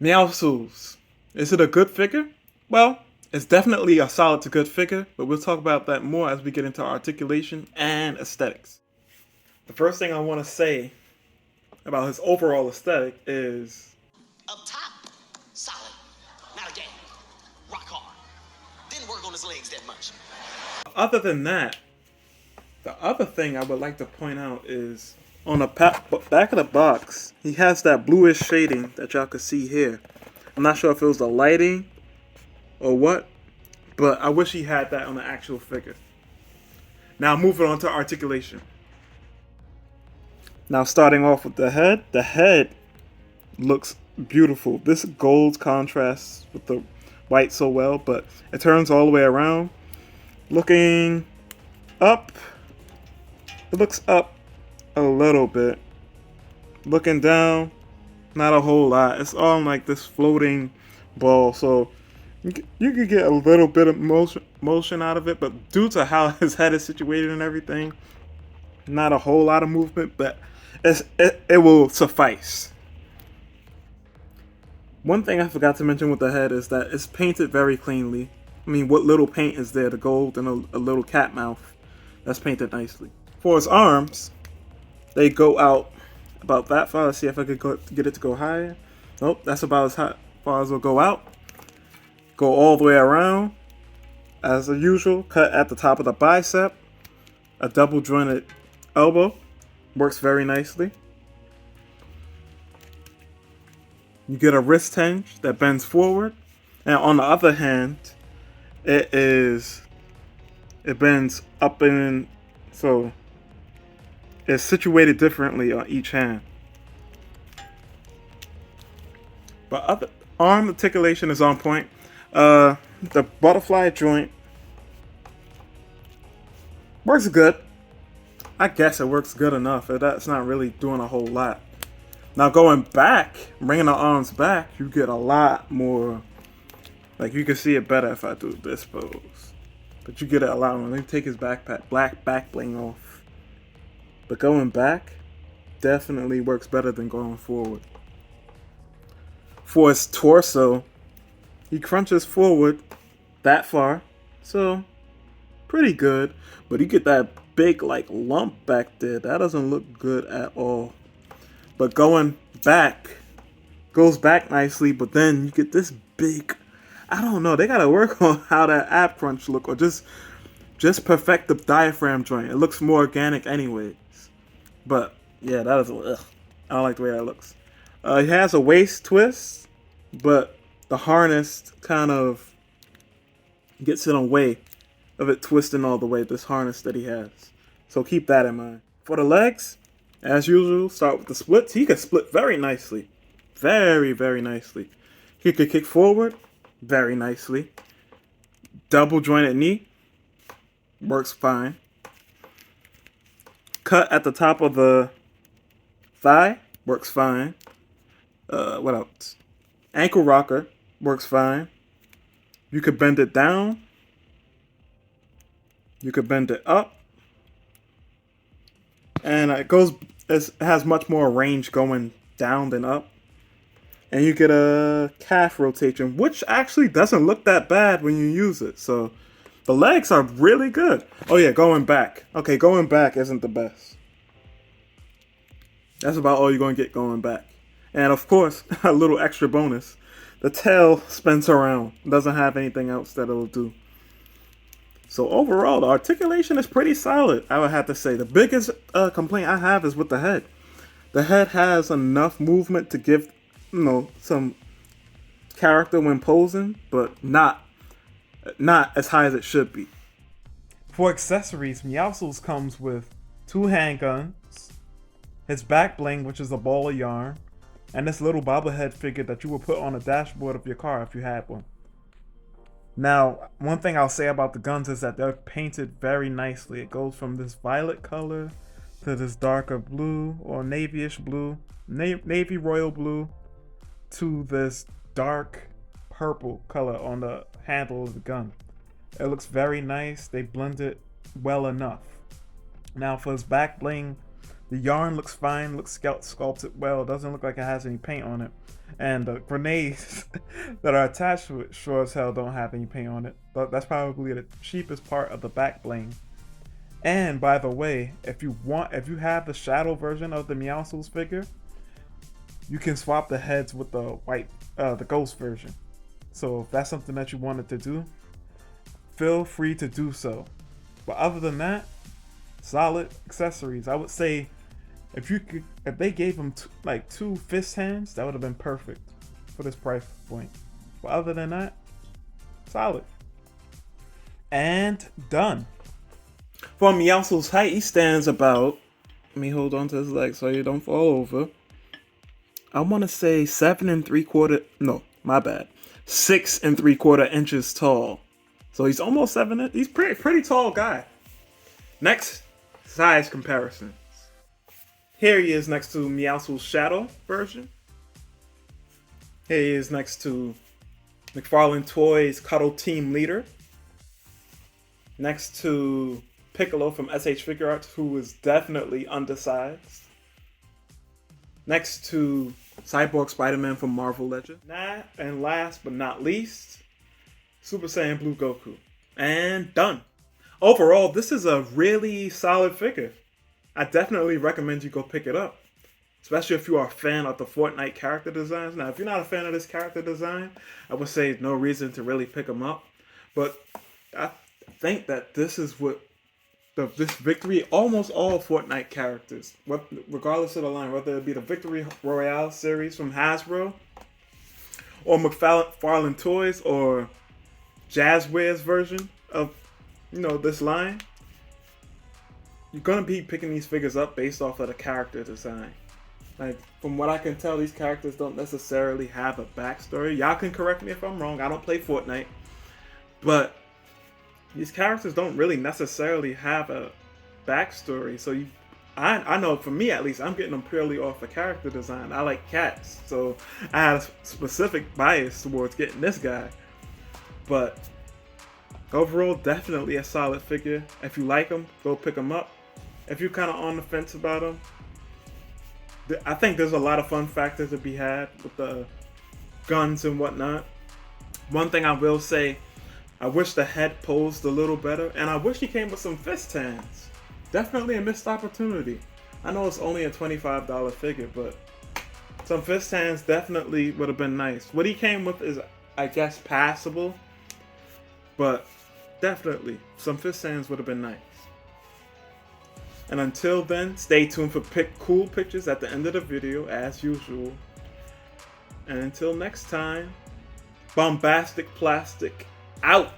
Meowcles. Is it a good figure? Well, it's definitely a solid to good figure, but we'll talk about that more as we get into articulation and aesthetics. The first thing I want to say about his overall aesthetic is Up top, solid. Not a game. Rock hard. Didn't work on his legs that much. other than that, the other thing I would like to point out is on the back of the box, he has that bluish shading that y'all can see here. I'm not sure if it was the lighting or what, but I wish he had that on the actual figure. Now moving on to articulation. Now starting off with the head looks beautiful. This gold contrasts with the white so well, but it turns all the way around. Looking up, it looks up a little bit. Looking down, not a whole lot. It's all like this floating ball, so you could get a little bit of motion out of it, but due to how his head is situated and everything, not a whole lot of movement, but it will suffice. One thing I forgot to mention with the head is that it's painted very cleanly. I mean, what little paint is there? The gold and a little cat mouth. That's painted nicely. For his arms, they go out about that far. Let's see if I could get it to go higher. Nope, that's about as far as it'll go out. Go all the way around. As usual, cut at the top of the bicep. A double jointed elbow. Works very nicely. You get a wrist hinge that bends forward. And on the other hand, it bends up and so it's situated differently on each hand. But other arm articulation is on point. The butterfly joint works good. I guess it works good enough. That's not really doing a whole lot. Now going back, bringing the arms back, you get a lot more. Like you can see it better if I do this pose. But you get it a lot more. Let me take his black back bling off. But going back definitely works better than going forward. For his torso, he crunches forward that far, so pretty good. But you get that big like lump back there. That doesn't look good at all. But going back goes back nicely, but then you get this big. I don't know. They gotta work on how that ab crunch look, or just perfect the diaphragm joint. It looks more organic, anyways. But yeah, that is ugh. I don't like the way that looks. He has a waist twist, but the harness kind of gets in the way of it twisting all the way. This harness that he has, so keep that in mind. For the legs, as usual, start with the splits. He can split very nicely, very nicely. He could kick forward very nicely. Double jointed knee works fine. Cut at the top of the thigh works fine. What else? Ankle rocker works fine. You could bend it down. You could bend it up. And it has much more range going down than up. And you get a calf rotation, which actually doesn't look that bad when you use it. So the legs are really good. Oh yeah, going back. Okay, going back isn't the best. That's about all you're going to get going back. And of course, a little extra bonus. The tail spins around. Doesn't have anything else that it'll do. So overall, the articulation is pretty solid, I would have to say. The biggest complaint I have is with the head. The head has enough movement to give, some character when posing, but not as high as it should be. For accessories, Meowcles comes with 2 handguns, his back bling, which is a ball of yarn, and this little bobblehead figure that you would put on the dashboard of your car if you had one. Now, one thing I'll say about the guns is that they're painted very nicely. It goes from this violet color to this darker blue or navy-ish blue, navy royal blue, to this dark purple color on the handle of the gun. It looks very nice. They blend it well enough. Now for his back bling, The yarn looks fine, looks sculpted well, doesn't look like it has any paint on it. And the grenades that are attached to it sure as hell don't have any paint on it. But that's probably the cheapest part of the back bling. And by the way, if you have the Shadow version of the Meowcles figure, you can swap the heads with the the Ghost version. So if that's something that you wanted to do, feel free to do so. But other than that, solid accessories. I would say if they gave him two fist hands, that would have been perfect for this price point. But other than that, solid. And done. For Meowscles' height, he stands about, let me hold on to his legs so you don't fall over. I want to say 6 3/4 inches tall. So he's almost 7. He's pretty tall guy. Next, size comparisons. Here he is next to Meowcles Shadow version. Here he is next to McFarlane Toys Cuddle Team Leader. Next to Piccolo from SH Figure Arts, who is definitely undersized. Next to Cyborg Spider-Man from Marvel Legends. And last but not least, Super Saiyan Blue Goku. And done. Overall, this is a really solid figure. I definitely recommend you go pick it up. Especially if you are a fan of the Fortnite character designs. Now, if you're not a fan of this character design, I would say no reason to really pick them up. But I think that this is what this victory, almost all Fortnite characters, regardless of the line, whether it be the Victory Royale series from Hasbro, or McFarlane Toys, or Jazzware's version of, this line, you're gonna be picking these figures up based off of the character design. Like, from what I can tell, these characters don't necessarily have a backstory. Y'all can correct me if I'm wrong. I don't play Fortnite, but these characters don't really necessarily have a backstory. So I know for me at least, I'm getting them purely off the character design. I like cats, so I had a specific bias towards getting this guy. But overall, definitely a solid figure. If you like them, go pick them up. If you're kind of on the fence about them, I think there's a lot of fun factors to be had with the guns and whatnot. One thing I will say, I wish the head posed a little better, and I wish he came with some fist hands. Definitely a missed opportunity. I know it's only a $25 figure, but some fist hands definitely would have been nice. What he came with is, I guess, passable, but definitely some fist hands would have been nice. And until then, stay tuned for cool pictures at the end of the video, as usual. And until next time, Bombastic Plastic out.